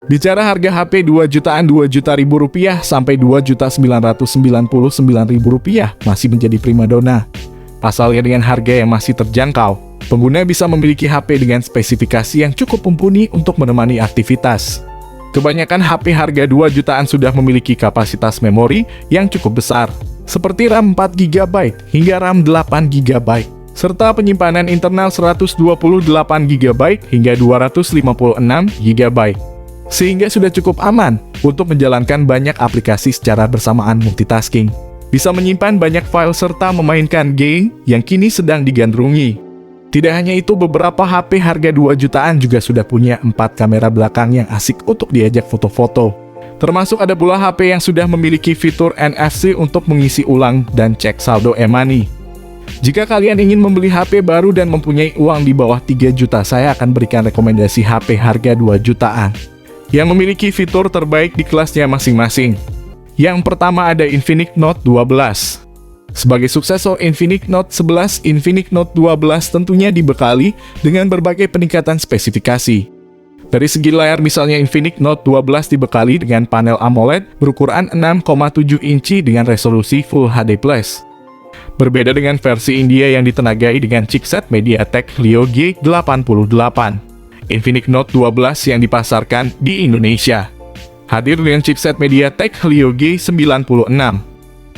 Bicara harga HP 2 jutaan Rp2.000.000 sampai Rp2.999.000 masih menjadi primadona. Pasalnya dengan harga yang masih terjangkau, pengguna bisa memiliki HP dengan spesifikasi yang cukup mumpuni untuk menemani aktivitas. Kebanyakan HP harga 2 jutaan sudah memiliki kapasitas memori yang cukup besar, seperti RAM 4GB hingga RAM 8GB, serta penyimpanan internal 128GB hingga 256GB. Sehingga sudah cukup aman untuk menjalankan banyak aplikasi secara bersamaan multitasking. Bisa menyimpan banyak file serta memainkan game yang kini sedang digandrungi. Tidak hanya itu, beberapa HP harga 2 jutaan juga sudah punya 4 kamera belakang yang asik untuk diajak foto-foto. Termasuk ada pula HP yang sudah memiliki fitur NFC untuk mengisi ulang dan cek saldo e-money. Jika kalian ingin membeli HP baru dan mempunyai uang di bawah 3 juta, saya akan berikan rekomendasi HP harga 2 jutaan yang memiliki fitur terbaik di kelasnya masing-masing. Yang pertama ada Infinix Note 12. Sebagai suksesor Infinix Note 11, Infinix Note 12 tentunya dibekali dengan berbagai peningkatan spesifikasi. Dari segi layar, misalnya Infinix Note 12 dibekali dengan panel AMOLED berukuran 6,7 inci dengan resolusi Full HD+. Berbeda dengan versi India yang ditenagai dengan chipset MediaTek Helio G88. Infinix Note 12 yang dipasarkan di Indonesia hadir dengan chipset MediaTek Helio G96.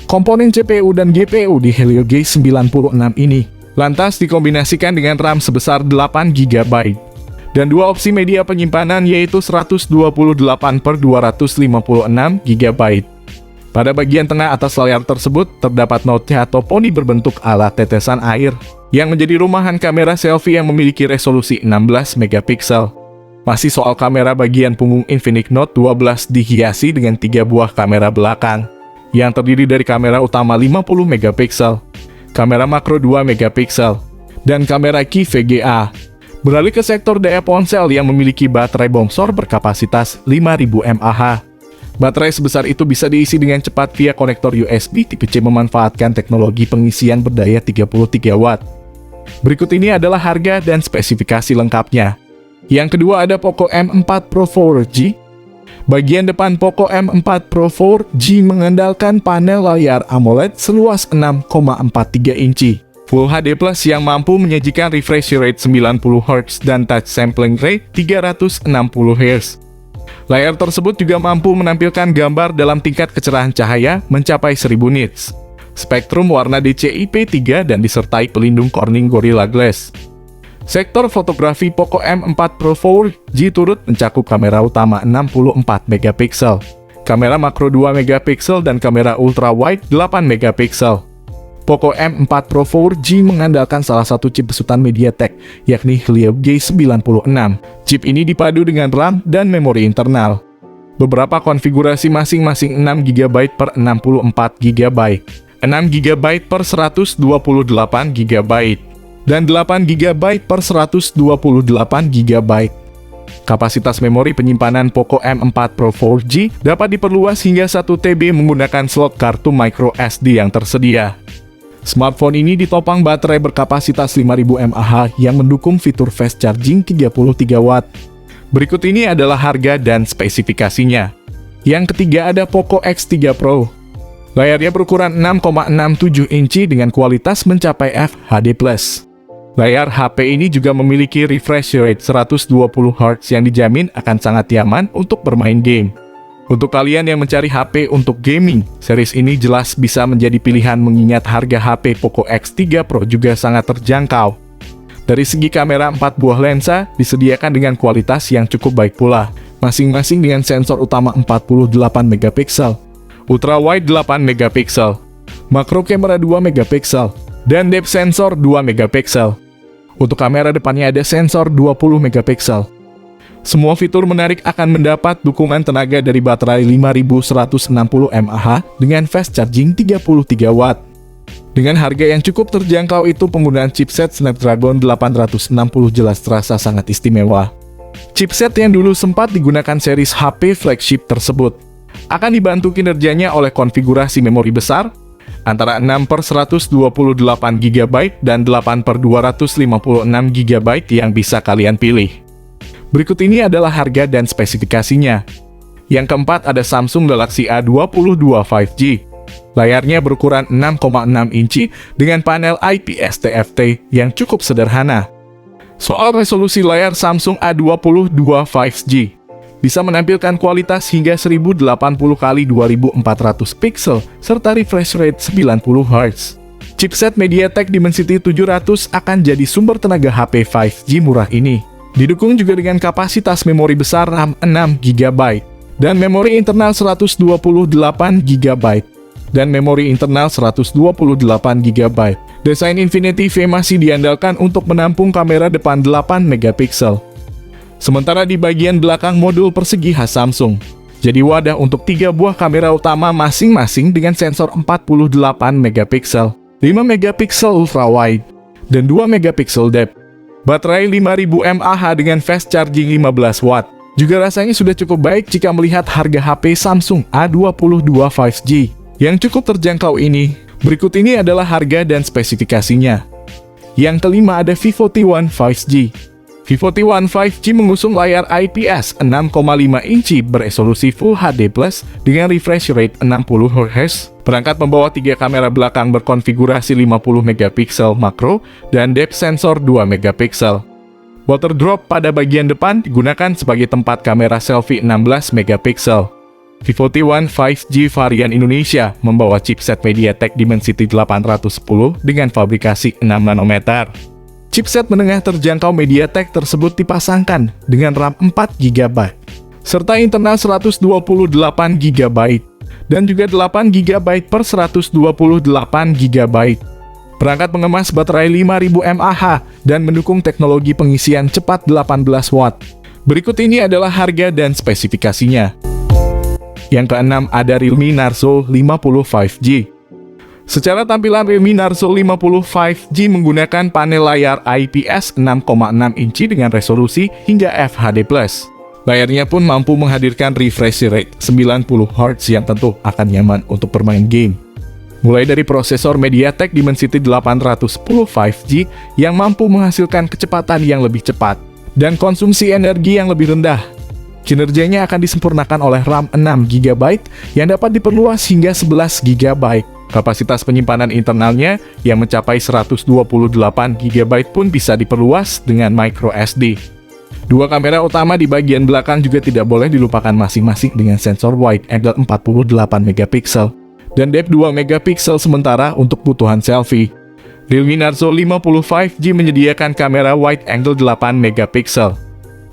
Komponen CPU dan GPU di Helio G96 ini lantas dikombinasikan dengan RAM sebesar 8GB dan dua opsi media penyimpanan yaitu 128/256GB. Pada bagian tengah atas layar tersebut terdapat note atau poni berbentuk ala tetesan air yang menjadi rumahan kamera selfie yang memiliki resolusi 16MP. Masih soal kamera, bagian punggung Infinix Note 12 dihiasi dengan 3 buah kamera belakang yang terdiri dari kamera utama 50MP, kamera makro 2MP, dan kamera Key VGA. Beralih ke sektor daya ponsel yang memiliki baterai bongsor berkapasitas 5000 mAh. Baterai sebesar itu bisa diisi dengan cepat via konektor USB tipe C memanfaatkan teknologi pengisian berdaya 33 watt. Berikut ini adalah harga dan spesifikasi lengkapnya. Yang kedua ada Poco M4 Pro 4G. Bagian depan Poco M4 Pro 4G mengandalkan panel layar AMOLED seluas 6,43 inci. Full HD Plus yang mampu menyajikan refresh rate 90Hz dan touch sampling rate 360Hz. Layar tersebut juga mampu menampilkan gambar dalam tingkat kecerahan cahaya mencapai 1000 nits. Spektrum warna DCI-P3 dan disertai pelindung Corning Gorilla Glass. Sektor fotografi Poco M4 Pro 4G turut mencakup kamera utama 64MP, kamera makro 2MP dan kamera ultra wide 8MP. Poco M4 Pro 4G mengandalkan salah satu chip besutan MediaTek, yakni Helio G96. Chip ini dipadu dengan RAM dan memori internal. Beberapa konfigurasi masing-masing 6GB per 64GB, 6GB per 128GB, dan 8GB per 128GB. Kapasitas memori penyimpanan Poco M4 Pro 4G dapat diperluas hingga 1TB menggunakan slot kartu microSD yang tersedia. Smartphone ini ditopang baterai berkapasitas 5000 mAh yang mendukung fitur fast charging 33 watt. Berikut ini adalah harga dan spesifikasinya. Yang ketiga ada Poco X3 Pro. Layarnya berukuran 6,67 inci dengan kualitas mencapai FHD+. Layar HP ini juga memiliki refresh rate 120Hz yang dijamin akan sangat nyaman untuk bermain game. Untuk kalian yang mencari HP untuk gaming, series ini jelas bisa menjadi pilihan mengingat harga HP Poco X3 Pro juga sangat terjangkau. Dari segi kamera, 4 buah lensa disediakan dengan kualitas yang cukup baik pula, masing-masing dengan sensor utama 48MP, ultra wide 8MP, makro kamera 2MP, dan depth sensor 2MP. Untuk kamera depannya ada sensor 20MP. Semua fitur menarik akan mendapat dukungan tenaga dari baterai 5160 mAh dengan fast charging 33 watt. Dengan harga yang cukup terjangkau itu, penggunaan chipset Snapdragon 860 jelas terasa sangat istimewa. Chipset yang dulu sempat digunakan series HP flagship tersebut akan dibantu kinerjanya oleh konfigurasi memori besar antara 6/128GB dan 8/256GB yang bisa kalian pilih. Berikut ini adalah harga dan spesifikasinya. Yang keempat ada Samsung Galaxy A22 5G. Layarnya berukuran 6,6 inci dengan panel IPS TFT yang cukup sederhana. Soal resolusi layar Samsung A22 5G, bisa menampilkan kualitas hingga 1080x2400 pixel serta refresh rate 90 Hz. Chipset MediaTek Dimensity 700 akan jadi sumber tenaga HP 5G murah ini. Didukung juga dengan kapasitas memori besar RAM 6 GB dan memori internal 128 GB dan memori internal 128 GB. Desain Infinity V masih diandalkan untuk menampung kamera depan 8 megapiksel. Sementara di bagian belakang modul persegi khas Samsung, jadi wadah untuk 3 buah kamera utama masing-masing dengan sensor 48 megapiksel, 5 megapiksel ultrawide, dan 2 megapiksel depth. Baterai 5000 mAh dengan fast charging 15 watt. Juga rasanya sudah cukup baik jika melihat harga HP Samsung A22 5G yang cukup terjangkau ini. Berikut ini adalah harga dan spesifikasinya. Yang kelima ada Vivo T1 5G. Vivo T1 5G mengusung layar IPS 6,5 inci beresolusi Full HD+ dengan refresh rate 60 Hz. Perangkat membawa 3 kamera belakang berkonfigurasi 50 megapiksel makro dan depth sensor 2 megapiksel. Water drop pada bagian depan digunakan sebagai tempat kamera selfie 16 megapiksel. Vivo T1 5G varian Indonesia membawa chipset MediaTek Dimensity 810 dengan fabrikasi 6 nanometer. Chipset menengah terjangkau MediaTek tersebut dipasangkan dengan RAM 4 GB, serta internal 128 GB, dan juga 8 GB per 128 GB. Perangkat mengemas baterai 5000 mAh dan mendukung teknologi pengisian cepat 18 watt. Berikut ini adalah harga dan spesifikasinya. Yang keenam ada Realme Narzo 50 5G. Secara tampilan Realme Narzo 50 5G menggunakan panel layar IPS 6,6 inci dengan resolusi hingga FHD+. Layarnya pun mampu menghadirkan refresh rate 90 Hz yang tentu akan nyaman untuk bermain game. Mulai dari prosesor MediaTek Dimensity 810 5G yang mampu menghasilkan kecepatan yang lebih cepat dan konsumsi energi yang lebih rendah. Kinerjanya akan disempurnakan oleh RAM 6 GB yang dapat diperluas hingga 11 GB. Kapasitas penyimpanan internalnya yang mencapai 128 GB pun bisa diperluas dengan micro SD. 2 kamera utama di bagian belakang juga tidak boleh dilupakan masing-masing dengan sensor wide angle 48 megapiksel dan depth 2 megapiksel sementara untuk kebutuhan selfie. Realme Narzo 50 5G menyediakan kamera wide angle 8 megapiksel.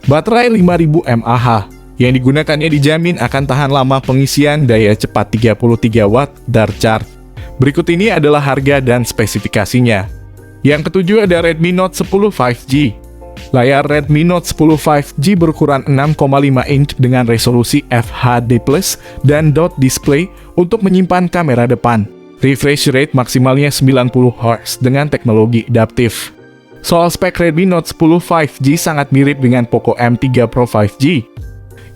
Baterai 5000 mAh yang digunakannya dijamin akan tahan lama pengisian daya cepat 33 watt dark charge. Berikut ini adalah harga dan spesifikasinya. Yang ketujuh ada Redmi Note 10 5G. Layar Redmi Note 10 5G berukuran 6,5 inch dengan resolusi FHD+ dan dot display untuk menyimpan kamera depan. Refresh rate maksimalnya 90 Hz dengan teknologi adaptif. Soal spek Redmi Note 10 5G sangat mirip dengan Poco M3 Pro 5G,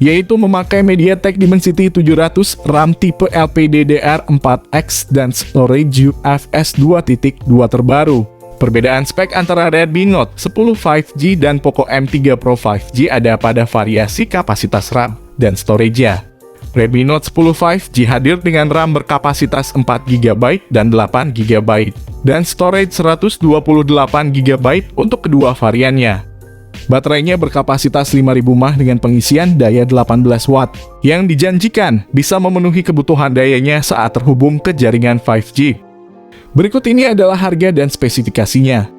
yaitu memakai MediaTek Dimensity 700, RAM tipe LPDDR4X, dan storage UFS 2.2 terbaru. Perbedaan spek antara Redmi Note 10 5G dan Poco M3 Pro 5G ada pada variasi kapasitas RAM dan storage-nya. Redmi Note 10 5G hadir dengan RAM berkapasitas 4 GB dan 8 GB, dan storage 128 GB untuk kedua variannya. Baterainya berkapasitas 5000 mAh dengan pengisian daya 18 watt, yang dijanjikan bisa memenuhi kebutuhan dayanya saat terhubung ke jaringan 5G. Berikut ini adalah harga dan spesifikasinya.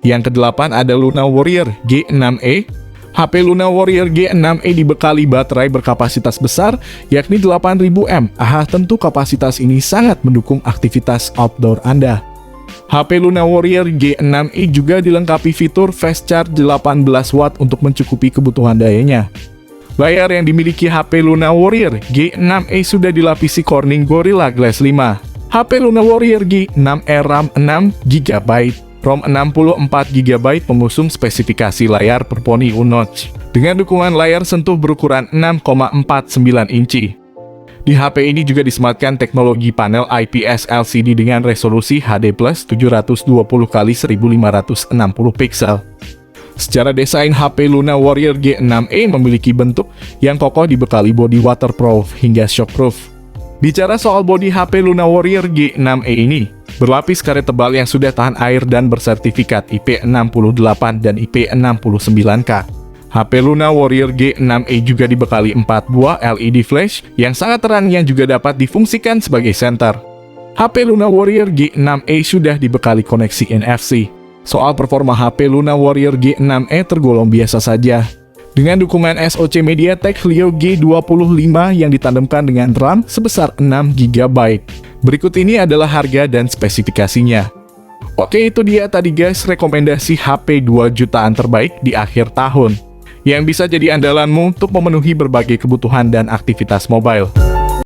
Yang kedelapan ada Luna Warrior G6e. HP Luna Warrior G6e dibekali baterai berkapasitas besar, yakni 8000 mAh. Tentu kapasitas ini sangat mendukung aktivitas outdoor Anda. HP Luna Warrior G6e juga dilengkapi fitur fast charge 18 watt untuk mencukupi kebutuhan dayanya. Layar yang dimiliki HP Luna Warrior G6e sudah dilapisi Corning Gorilla Glass 5. HP Luna Warrior G6e RAM 6 GB, ROM 64 GB mengusung spesifikasi layar Perponi U-Notch dengan dukungan layar sentuh berukuran 6,49 inci. Di HP ini juga disematkan teknologi panel IPS LCD dengan resolusi HD+ 720x1560 pixel. Secara desain, HP Luna Warrior G6e memiliki bentuk yang kokoh dibekali bodi waterproof hingga shockproof. Bicara soal bodi HP Luna Warrior G6e ini, berlapis karet tebal yang sudah tahan air dan bersertifikat IP68 dan IP69K. HP Luna Warrior G6e juga dibekali 4 buah LED flash yang sangat terang yang juga dapat difungsikan sebagai senter. HP Luna Warrior G6e sudah dibekali koneksi NFC. Soal performa HP Luna Warrior G6e tergolong biasa saja. Dengan dukungan SoC MediaTek Helio G25 yang ditandemkan dengan RAM sebesar 6 GB. Berikut ini adalah harga dan spesifikasinya. Oke, itu dia tadi guys rekomendasi HP 2 jutaan terbaik di akhir tahun, yang bisa jadi andalanmu untuk memenuhi berbagai kebutuhan dan aktivitas mobile.